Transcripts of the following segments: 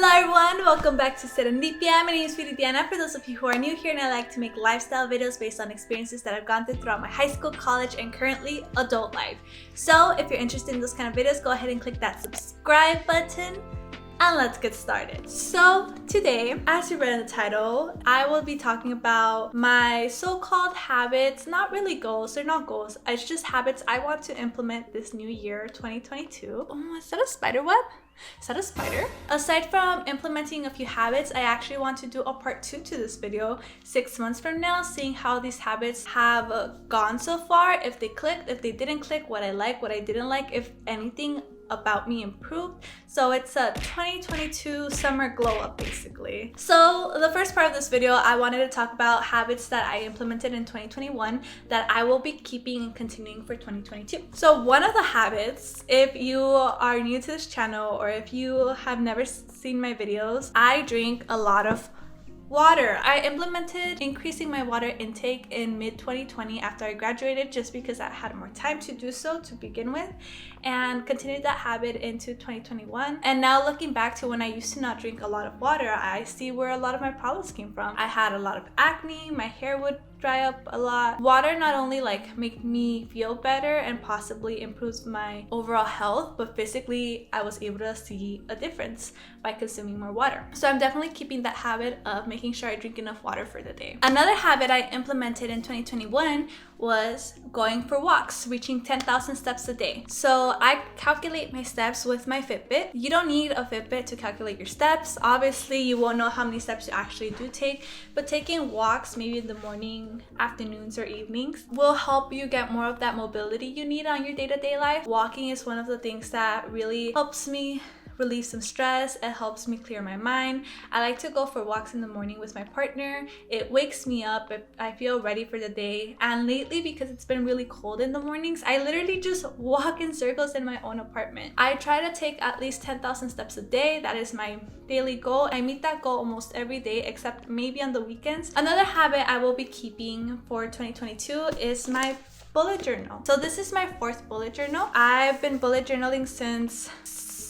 Hello everyone, welcome back to Serendipia. My name is Sweetie Diana. For those of you who are new here, and I like to make lifestyle videos based on experiences that I've gone through throughout my high school, college, and currently adult life. So if you're interested in those kind of videos, go ahead and click that subscribe button and let's get started. So today, as you read in the title, I will be talking about my so-called habits, not really goals, they're not goals, it's just habits I want to implement this new year, 2022. Oh, is that a spider web? Is that a spider? Aside from implementing a few habits, I actually want to do a part 2 to this video 6 months from now, seeing how these habits have gone so far, if they clicked, if they didn't click, what I like, what I didn't like, if anything about me improved. So it's a 2022 summer glow up basically. So the first part of this video, I wanted to talk about habits that I implemented in 2021 that I will be keeping and continuing for 2022. So one of the habits, if you are new to this channel or if you have never seen my videos, I drink a lot of water. I implemented increasing my water intake in mid-2020 after I graduated, just because I had more time to do so to begin with, and continued that habit into 2021. And now looking back to when I used to not drink a lot of water, I see where a lot of my problems came from. I had a lot of acne, my hair would dry up a lot. Water not only make me feel better and possibly improves my overall health, but physically I was able to see a difference by consuming more water. So I'm definitely keeping that habit of making sure I drink enough water for the day. Another habit I implemented in 2021 was going for walks, reaching 10,000 steps a day. So I calculate my steps with my Fitbit. You don't need a Fitbit to calculate your steps. Obviously, you won't know how many steps you actually do take, but taking walks maybe in the morning, afternoons, or evenings will help you get more of that mobility you need on your day-to-day life. Walking is one of the things that really helps me relieve some stress. It helps me clear my mind. I like to go for walks in the morning with my partner. It wakes me up. I feel ready for the day. And lately, because it's been really cold in the mornings, I literally just walk in circles in my own apartment. I try to take at least 10,000 steps a day. That is my daily goal. I meet that goal almost every day, except maybe on the weekends. Another habit I will be keeping for 2022 is my bullet journal. So this is my 4th bullet journal. I've been bullet journaling since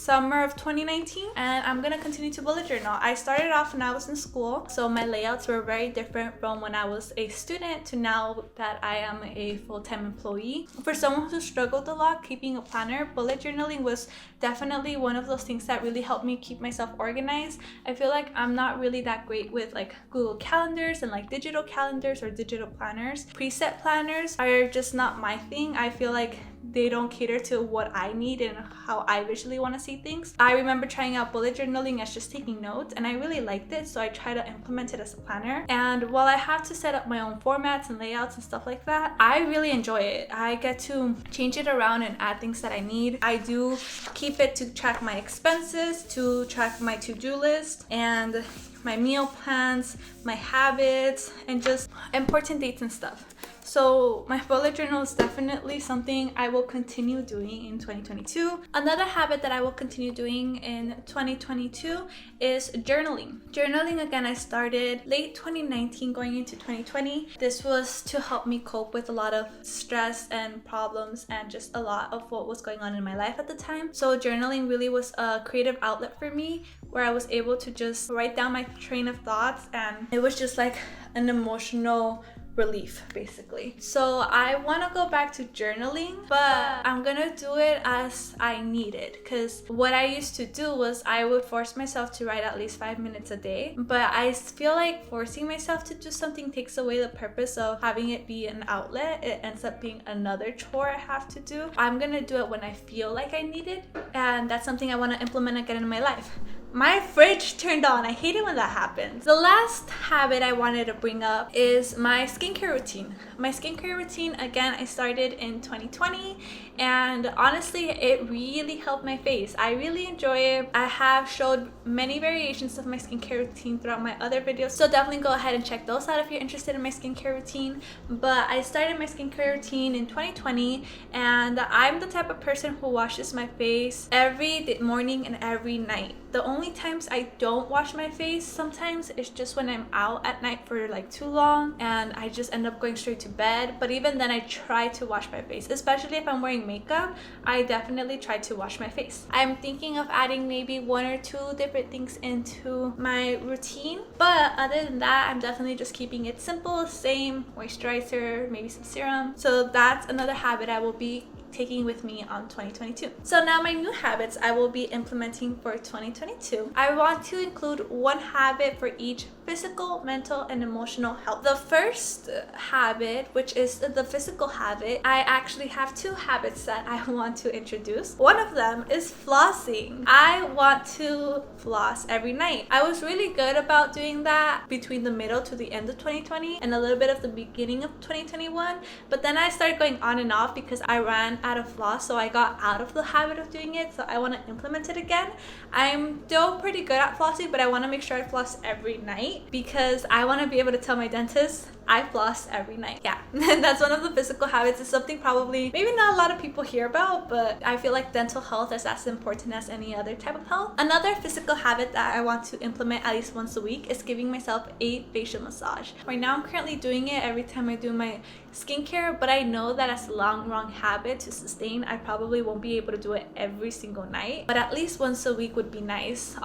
summer of 2019, and I'm gonna continue to bullet journal. I started off when I was in school, so my layouts were very different from when I was a student to now that I am a full-time employee. For someone who struggled a lot keeping a planner, bullet journaling was definitely one of those things that really helped me keep myself organized. I feel like I'm not really that great with Google calendars and digital calendars or digital planners. Preset planners are just not my thing. I feel like they don't cater to what I need and how I visually want to see things. I remember trying out bullet journaling as just taking notes, and I really liked it, so I try to implement it as a planner. And while I have to set up my own formats and layouts and stuff like that, I really enjoy it. I get to change it around and add things that I need. I do keep it to track my expenses, to track my to-do list, and my meal plans, my habits, and just important dates and stuff. So my bullet journal is definitely something I will continue doing in 2022. Another habit that I will continue doing in 2022 is journaling. Journaling, again, I started late 2019 going into 2020. This was to help me cope with a lot of stress and problems and just a lot of what was going on in my life at the time. So journaling really was a creative outlet for me, where I was able to just write down my train of thoughts, and it was just like an emotional relief basically. So I want to go back to journaling, but I'm gonna do it as I need it, because what I used to do was I would force myself to write at least 5 minutes a day, but I feel like forcing myself to do something takes away the purpose of having it be an outlet. It ends up being another chore I have to do. I'm gonna do it when I feel like I need it, and that's something I want to implement again in my life. My fridge turned on. I hate it when that happens. The last habit I wanted to bring up is my skincare routine. My skincare routine, again, I started in 2020, and honestly, it really helped my face. I really enjoy it. I have showed many variations of my skincare routine throughout my other videos, so definitely go ahead and check those out if you're interested in my skincare routine. But I started my skincare routine in 2020, and I'm the type of person who washes my face every morning and every night. The only times I don't wash my face sometimes is just when I'm out at night for too long, and I just end up going straight to bed, but even then I try to wash my face, especially if I'm wearing makeup. I definitely try to wash my face. I'm thinking of adding maybe 1 or 2 different things into my routine, but other than that, I'm definitely just keeping it simple, same moisturizer, maybe some serum. So that's another habit I will be taking with me on 2022. So now my new habits I will be implementing for 2022. I want to include 1 habit for each physical, mental, and emotional health. The first habit, which is the physical habit, I actually have 2 habits that I want to introduce. One of them is flossing. I want to floss every night. I was really good about doing that between the middle to the end of 2020 and a little bit of the beginning of 2021, but then I started going on and off because I ran out of floss, so I got out of the habit of doing it. So I want to implement it again. I'm still pretty good at flossing, but I want to make sure I floss every night because I want to be able to tell my dentist I floss every night. Yeah, that's one of the physical habits. It's something probably maybe not a lot of people hear about, but I feel like dental health is as important as any other type of health. Another physical habit that I want to implement at least once a week is giving myself a facial massage. Right now I'm currently doing it every time I do my skincare, but I know that as a long habit to sustain, I probably won't be able to do it every single night, but at least once a week would be nice.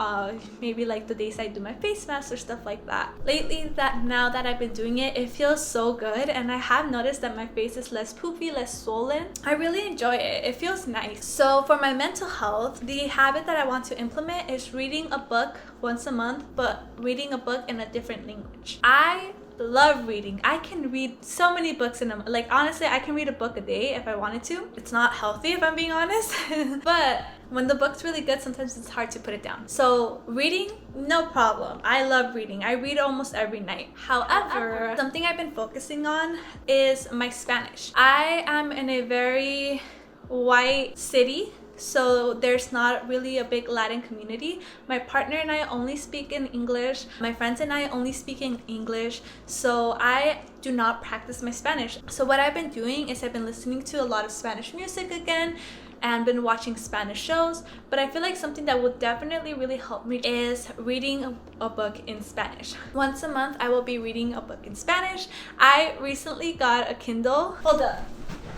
Maybe like the days I do my face mask or stuff like that. Lately, now that I've been doing it, it feels so good, and I have noticed that my face is less poofy, less swollen. I really enjoy it. It feels nice. So for my mental health, the habit that I want to implement is reading a book once a month, but reading a book in a different language. I love reading. I can read so many books in a like honestly I can read a book a day if I wanted to. It's not healthy if I'm being honest but when the book's really good, sometimes it's hard to put it down. So reading, no problem. I love reading. I read almost every night. However, something I've been focusing on is my Spanish. I am in a very white city, so there's not really a big Latin community. My partner and I only speak in English. My friends and I only speak in English. So I do not practice my Spanish. So what I've been doing is I've been listening to a lot of Spanish music again and been watching Spanish shows, but I feel like something that would definitely really help me is reading a book in Spanish. Once a month I will be reading a book in Spanish. I recently got a Kindle.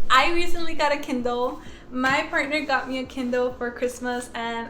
I recently got a Kindle. My partner got me a Kindle for Christmas and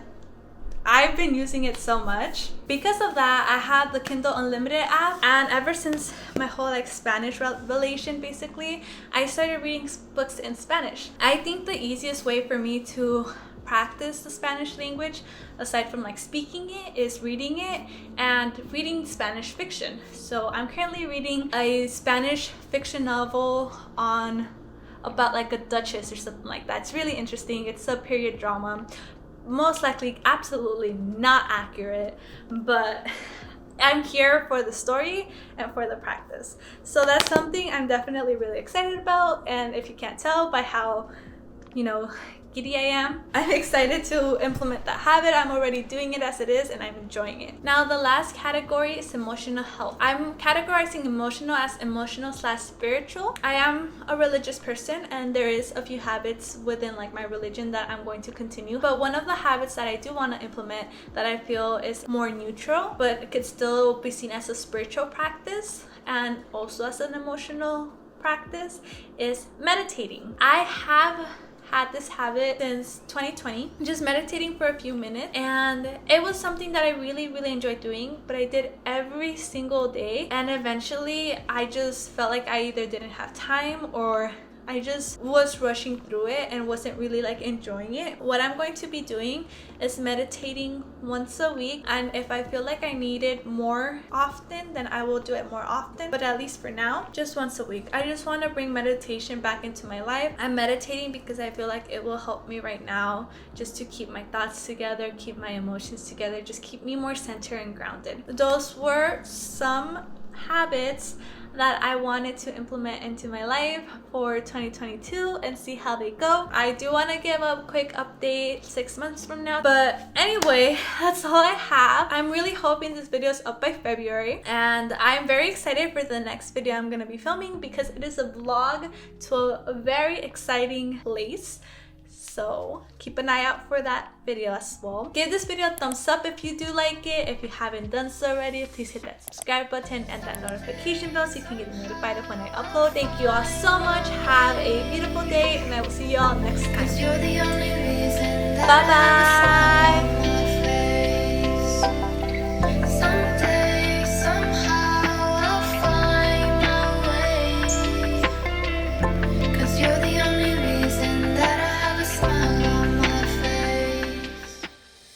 I've been using it so much. Because of that, I had the Kindle Unlimited app, and ever since my whole Spanish revelation, basically, I started reading books in Spanish. I think the easiest way for me to practice the Spanish language, aside from speaking it, is reading it and reading Spanish fiction. So I'm currently reading a Spanish fiction novel about a duchess or something like that. It's really interesting. It's a period drama. Most likely absolutely not accurate, but I'm here for the story and for the practice. So that's something I'm definitely really excited about, and if you can't tell by how giddy I am, I'm excited to implement that habit. I'm already doing it as it is and I'm enjoying it. Now the last category is emotional health. I'm categorizing emotional as emotional/spiritual. I am a religious person and there is a few habits within my religion that I'm going to continue, but one of the habits that I do want to implement that I feel is more neutral but it could still be seen as a spiritual practice and also as an emotional practice is meditating. I have had this habit since 2020, just meditating for a few minutes, and it was something that I really enjoyed doing, but I did every single day, and eventually I just felt like I either didn't have time or I just was rushing through it and wasn't really enjoying it. What I'm going to be doing is meditating once a week, and if I feel like I need it more often, then I will do it more often, but at least for now, just once a week. I just want to bring meditation back into my life. I'm meditating because I feel like it will help me right now just to keep my thoughts together, keep my emotions together, just keep me more centered and grounded. Those were some habits that I wanted to implement into my life for 2022 and see how they go. I do want to give a quick update 6 months from now, but anyway, that's all I have. I'm really hoping this video is up by February, and I'm very excited for the next video I'm going to be filming because it is a vlog to a very exciting place. So keep an eye out for that video as well. Give this video a thumbs up if you do like it. If you haven't done so already, please hit that subscribe button and that notification bell so you can get notified of when I upload. Thank you all so much. Have a beautiful day and I will see you all next time. Bye bye.